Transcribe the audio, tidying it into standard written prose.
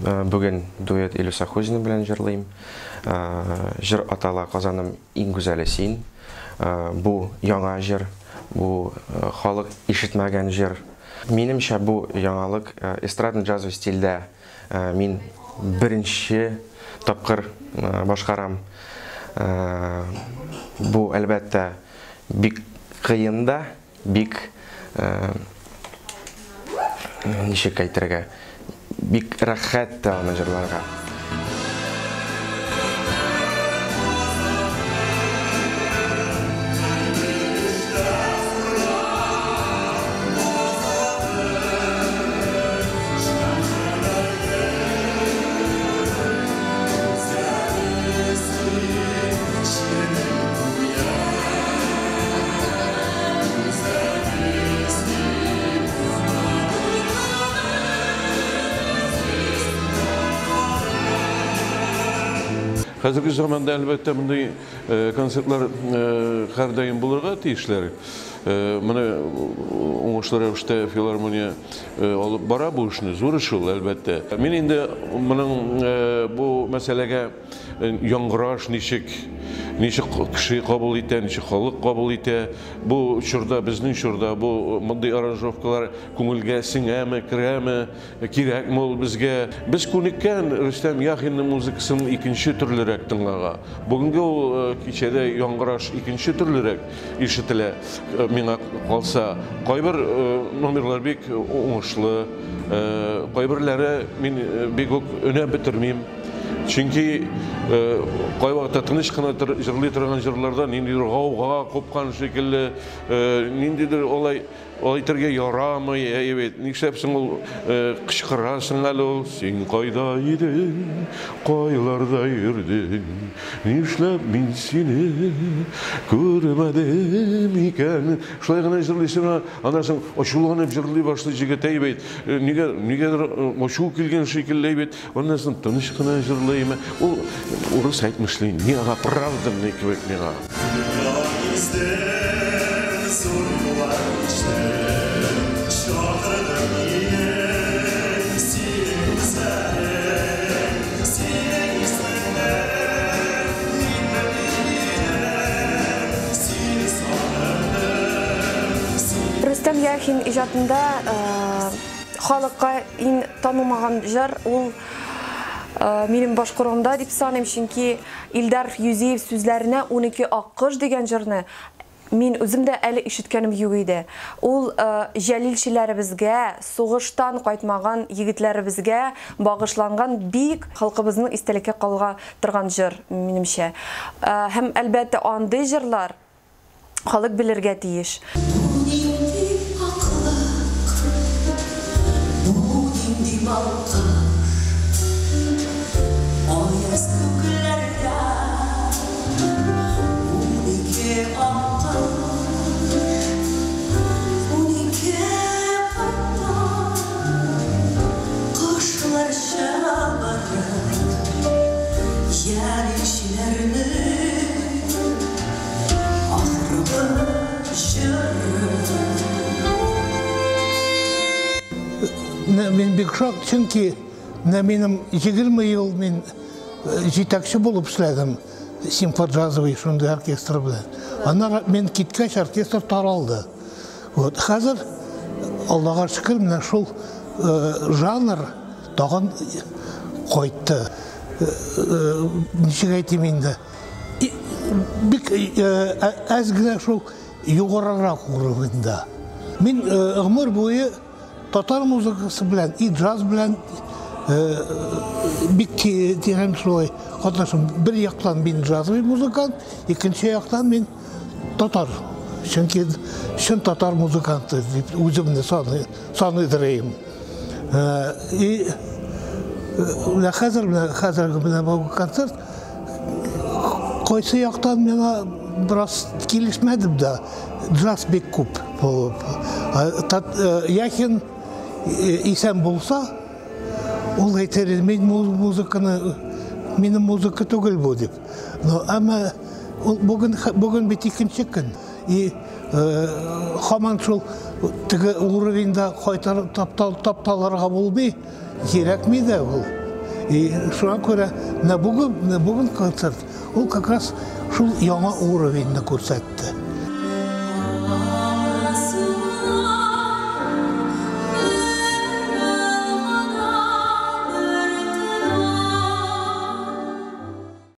Бүген дуэт Илюса Хузина белән җырлыйм. Җыр атала Казаным иң гүзәле син. Бу яңа җыр, бу халык ишетмәгән җыр. Минемчә бу яңалык эстрадно-джазовый стильдә мин беренче тапкыр башкарам. Бу әлбәттә бик кыен да, бик ничек әйтергә, бик рәхәт тә аны җырларга. Hazırki zamanda elbette bunday konsertler her daim bulurga tiyişler. Mana oңышлы рәвештә филармония алып бара бу эшне, зур эш ул әлбәттә. Мин инде моның бу мәсьәләгә яңгыраш ничек кеше кабул итә, ничек халык кабул итә, бу чорда, безнең чорда бу мондый аранжировкалар күңелгә сеңәме, керәме, кирәкме ул безгә. Без күнеккән Рөстәм Яхинның музыкасын икенче төрлерәк тыңларга. Бүгенге ул кичәдә яңгыраш икенче төрлерәк ишетелә. Миңа калса, кайбер номерлар бик уңышлы, кайберләре мин бик үк өнә бетермим. Чөнки кайвакытта тыныч кына җырлый торган җырларда ниндидер гауга купкан шикелле, ниндидер олай әйтергә ярамый, нишләпсең ул кычкырасың әле ул, син кайда идең, кайларда йөрдең, нишләп мин сине күрмәдем икән. Шулай гына җырлыйсың, аннан соң ачуланып җырлый башлый җегет, әйбәт, нигәдер ачу килгән шикелле, әйбәт, аннан соң тыныч кына җырлыйм. Ул урыс әйтмешли, миңа правда кебек миңа. Рөстәм Яхин иҗатында халыкка иң танылмаган җыр ул минем башкаруымда дип саныйм, чөнки Илдар Юзеев сүзләренә 12 аккыш дигән җырны мин үзем дә әле ишеткәнем юк иде. Ул җәлилчеләребезгә, сугыштан кайтмаган егетләребезгә багышланган бик халкыбызның истәлеккә калга торган җыр минемчә. Һәм әлбәттә андый җырлар халык белергә тиеш. Мен бик шок, чөнки минем 20 ел мин җитәкче булып эшләдем симфоджазовый шундый оркестр белән. Аннан мен киткәч оркестр таралды. Вот хәзер Аллага шөкер, менә шул жанр тагын кайтты. Ничек әйтим инде? Бик әз генә шул югарырак уровеньда. Мин гомер буе татар музыкасы белән, джаз белән бик тирән шулай катнашам. Бер яктан мин джазовый музыкант, икенче яктан мин татар. Чөнки шун татар музыканты дип үземне саныйдырым. И хәзер бу концерт кайсы яктан миңа бераз килешмәде дә, джаз бик күп булып. Яхин исән булса, ул әйтер, минем музыка түгел бу дип. Әмма бүген бит икенче көн. И һаман шул теге уровеньда кайтарып тапталырга булмый, кирәкми дә ул. И шуңа көрә бүгін концерт ол как раз шул яңа уровеньне күрсәтте.